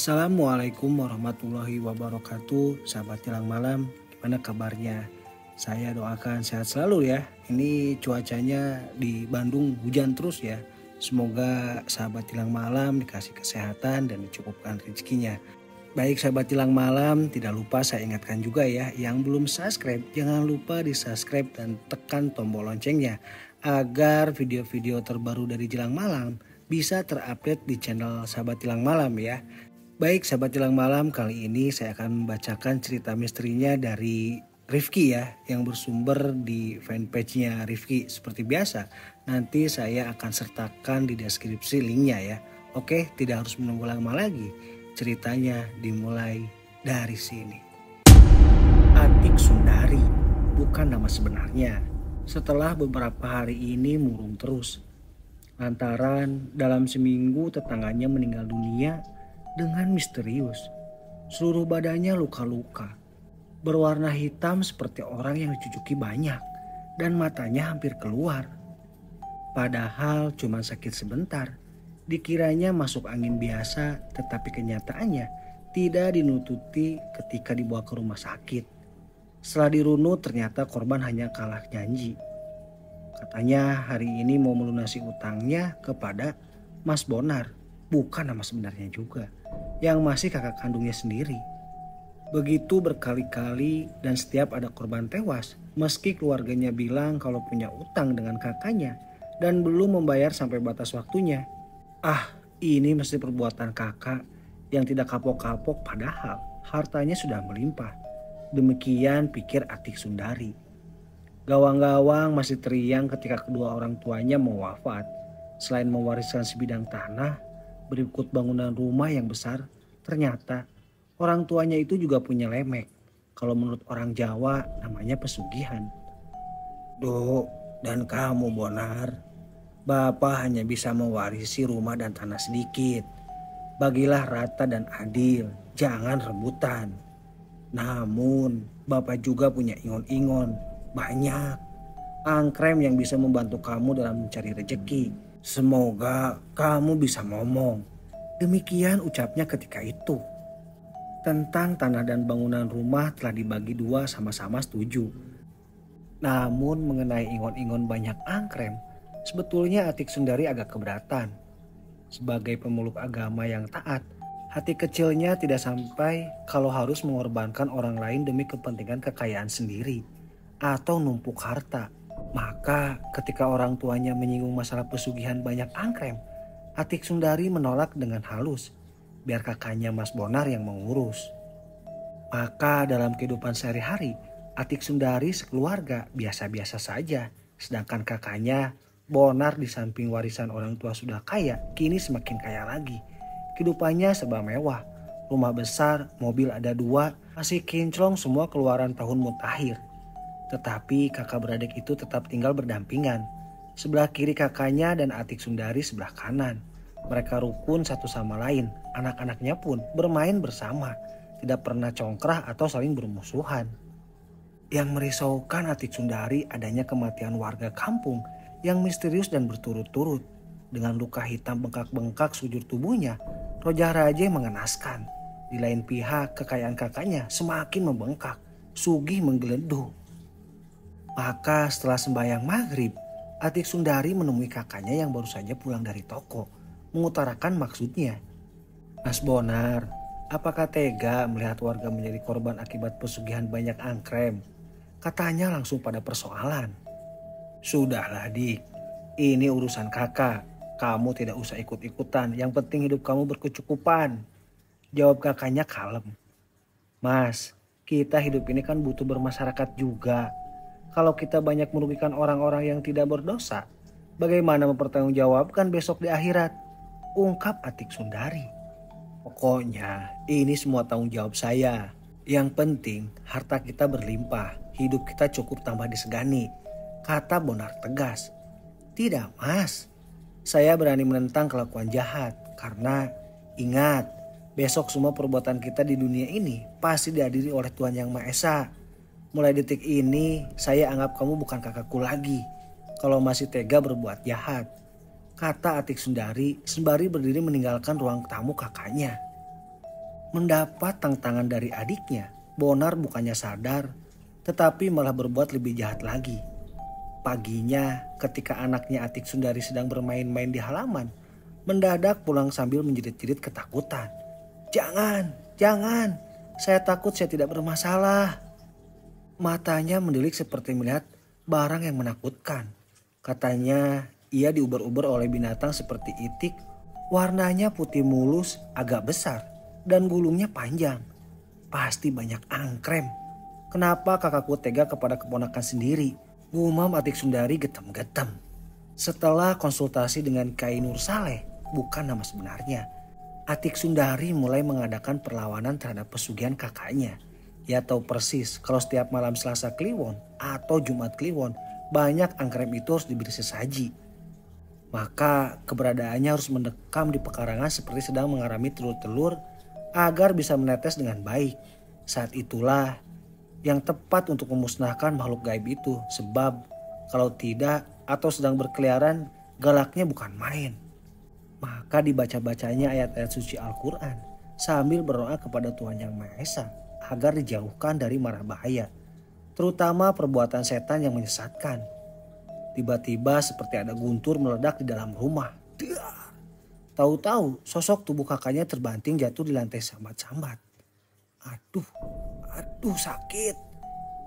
Assalamualaikum warahmatullahi wabarakatuh. Sahabat Tilang Malam, gimana kabarnya? Saya doakan sehat selalu ya. Ini cuacanya di Bandung hujan terus ya. Semoga sahabat Tilang Malam dikasih kesehatan dan dicukupkan rezekinya. Baik sahabat Tilang Malam, tidak lupa saya ingatkan juga ya, yang belum subscribe jangan lupa di subscribe dan tekan tombol loncengnya agar video-video terbaru dari Tilang Malam bisa terupdate di channel sahabat Tilang Malam ya. Baik sahabat Tilang Malam, kali ini saya akan membacakan cerita misterinya dari Rifki ya, yang bersumber di fanpage-nya Rifki. Seperti biasa, nanti saya akan sertakan di deskripsi linknya ya. Oke, tidak harus menunggu lama lagi. Ceritanya dimulai dari sini. Atik Sundari bukan nama sebenarnya. Setelah beberapa hari ini murung terus. Lantaran dalam seminggu tetangganya meninggal dunia dengan misterius. Seluruh badannya luka-luka. Berwarna hitam seperti orang yang dicucuki banyak. Dan matanya hampir keluar. Padahal cuma sakit sebentar. Dikiranya masuk angin biasa, tetapi kenyataannya tidak dinututi ketika dibawa ke rumah sakit. Setelah dirunut ternyata korban hanya kalah janji. Katanya hari ini mau melunasi utangnya kepada Mas Bonar. Bukan nama sebenarnya juga. Yang masih kakak kandungnya sendiri. Begitu berkali-kali dan setiap ada korban tewas. Meski keluarganya bilang kalau punya utang dengan kakaknya. Dan belum membayar sampai batas waktunya. Ini mesti perbuatan kakak yang tidak kapok-kapok padahal hartanya sudah melimpah. Demikian pikir Atik Sundari. Gawang-gawang masih teriang ketika kedua orang tuanya mau wafat. Selain mewariskan sebidang tanah, berikut bangunan rumah yang besar, ternyata orang tuanya itu juga punya lemek. Kalau menurut orang Jawa namanya pesugihan. Duk, dan kamu Bonar, Bapak hanya bisa mewarisi rumah dan tanah sedikit. Bagilah rata dan adil, jangan rebutan. Namun Bapak juga punya ingon-ingon, banyak. Angkrem yang bisa membantu kamu dalam mencari rejeki. Semoga kamu bisa ngomong. Demikian ucapnya ketika itu. Tentang tanah dan bangunan rumah telah dibagi dua sama-sama setuju. Namun mengenai ingon-ingon banyak angkrem, sebetulnya Atik Sundari agak keberatan. Sebagai pemeluk agama yang taat, hati kecilnya tidak sampai kalau harus mengorbankan orang lain demi kepentingan kekayaan sendiri atau numpuk harta. Maka ketika orang tuanya menyinggung masalah pesugihan banyak angkrem, Atik Sundari menolak dengan halus, biar kakaknya Mas Bonar yang mengurus. Maka dalam kehidupan sehari-hari, Atik Sundari sekeluarga biasa-biasa saja. Sedangkan kakaknya Bonar di samping warisan orang tua sudah kaya, kini semakin kaya lagi. Kehidupannya serba mewah, rumah besar, mobil ada 2, masih kinclong semua keluaran tahun mutakhir. Tetapi kakak beradik itu tetap tinggal berdampingan. Sebelah kiri kakaknya dan Atik Sundari sebelah kanan. Mereka rukun satu sama lain. Anak-anaknya pun bermain bersama. Tidak pernah congkrah atau saling bermusuhan. Yang merisaukan Atik Sundari adanya kematian warga kampung yang misterius dan berturut-turut. Dengan luka hitam bengkak-bengkak sujur tubuhnya, Rojah Raja mengenaskan. Di lain pihak kekayaan kakaknya semakin membengkak. Sugih menggeleduh. Maka setelah sembahyang maghrib, Atik Sundari menemui kakaknya yang baru saja pulang dari toko, mengutarakan maksudnya. Mas Bonar, apakah tega melihat warga menjadi korban akibat pesugihan banyak angkrem? Katanya langsung pada persoalan. Sudahlah dik, ini urusan kakak. Kamu tidak usah ikut-ikutan, yang penting hidup kamu berkecukupan. Jawab kakaknya kalem. Mas, kita hidup ini kan butuh bermasyarakat juga. Kalau kita banyak merugikan orang-orang yang tidak berdosa, bagaimana mempertanggungjawabkan besok di akhirat? Ungkap Atik Sundari. Pokoknya ini semua tanggung jawab saya. Yang penting harta kita berlimpah, hidup kita cukup tambah disegani. Kata Bonar tegas. Tidak mas, saya berani menentang kelakuan jahat. Karena ingat, besok semua perbuatan kita di dunia ini pasti dihadiri oleh Tuhan Yang Maha Esa. Mulai detik ini saya anggap kamu bukan kakakku lagi. Kalau masih tega berbuat jahat. Kata Atik Sundari sembari berdiri meninggalkan ruang tamu kakaknya. Mendapat tantangan dari adiknya, Bonar bukannya sadar, tetapi malah berbuat lebih jahat lagi. Paginya, ketika anaknya Atik Sundari sedang bermain-main di halaman, mendadak pulang sambil menjerit-jerit ketakutan. "Jangan, jangan, saya takut saya tidak bermasalah." Matanya mendelik seperti melihat barang yang menakutkan. Katanya ia diuber-uber oleh binatang seperti itik, warnanya putih mulus, agak besar, dan gulungnya panjang. Pasti banyak angkrem. Kenapa kakakku tega kepada keponakan sendiri? Gumam Atik Sundari getem-getem. Setelah konsultasi dengan Kai Nur Saleh, bukan nama sebenarnya, Atik Sundari mulai mengadakan perlawanan terhadap pesugihan kakaknya. Ia tahu persis kalau setiap malam Selasa Kliwon atau Jumat Kliwon banyak angkrem itu harus diberi sesaji. Maka keberadaannya harus mendekam di pekarangan seperti sedang mengarami telur-telur agar bisa menetes dengan baik. Saat itulah yang tepat untuk memusnahkan makhluk gaib itu, sebab kalau tidak atau sedang berkeliaran galaknya bukan main. Maka dibaca-bacanya ayat-ayat suci Al-Quran sambil berdoa kepada Tuhan Yang Maha Esa agar dijauhkan dari mara bahaya, terutama perbuatan setan yang menyesatkan. Tiba-tiba seperti ada guntur meledak di dalam rumah. Tahu-tahu sosok tubuh kakaknya terbanting jatuh di lantai sambat-sambat. "Aduh, aduh sakit.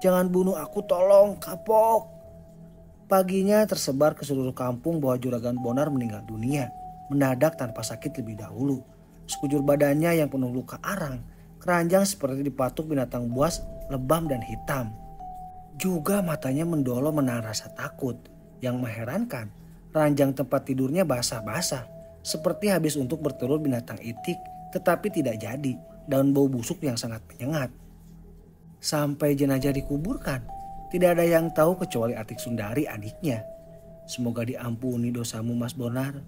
Jangan bunuh aku tolong, kapok." Paginya tersebar ke seluruh kampung bahwa Juragan Bonar meninggal dunia mendadak tanpa sakit lebih dahulu. Sekujur badannya yang penuh luka arang, keranjang seperti dipatuk binatang buas, lebam dan hitam. Juga matanya mendolo menahan rasa takut. Yang mengherankan, ranjang tempat tidurnya basah-basah, seperti habis untuk bertelur binatang itik, tetapi tidak jadi, dan bau busuk yang sangat menyengat. Sampai jenazah dikuburkan, tidak ada yang tahu kecuali Atik Sundari adiknya. "Semoga diampuni dosamu Mas Bonar.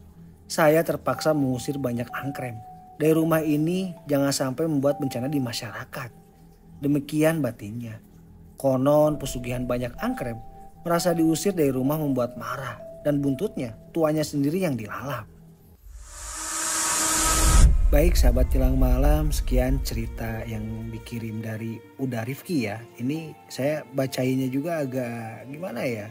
Saya terpaksa mengusir banyak angkrem dari rumah ini, jangan sampai membuat bencana di masyarakat." Demikian batinnya. Konon pesugihan banyak angkrem merasa diusir dari rumah membuat marah, dan buntutnya tuanya sendiri yang dilalap. Baik sahabat Jelang Malam, sekian cerita yang dikirim dari Uda Rifki ya. Ini saya bacainnya juga agak gimana ya.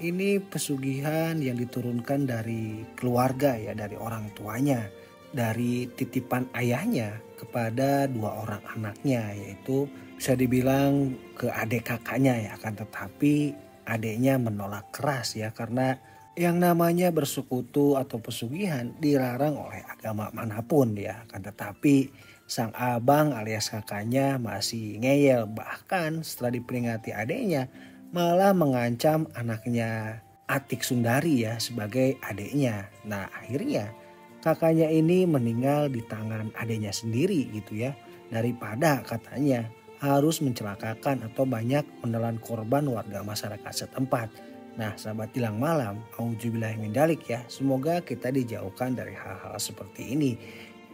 Ini pesugihan yang diturunkan dari keluarga ya, dari orang tuanya. Dari titipan ayahnya kepada dua orang anaknya, yaitu bisa dibilang ke adik kakaknya ya. Akan tetapi adiknya menolak keras ya, karena yang namanya bersekutu atau pesugihan dilarang oleh agama manapun ya. Akan tetapi sang abang alias kakaknya masih ngeyel, bahkan setelah diperingati adiknya malah mengancam anaknya Atik Sundari ya sebagai adiknya. Nah akhirnya kakaknya ini meninggal di tangan adiknya sendiri gitu ya, daripada katanya harus mencelakakan atau banyak menelan korban warga masyarakat setempat. Nah sahabat Jelang Malam, auzubillahi min dzalik ya, semoga kita dijauhkan dari hal-hal seperti ini.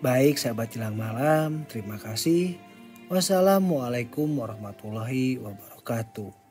Baik sahabat Jelang Malam, terima kasih. Wassalamualaikum warahmatullahi wabarakatuh.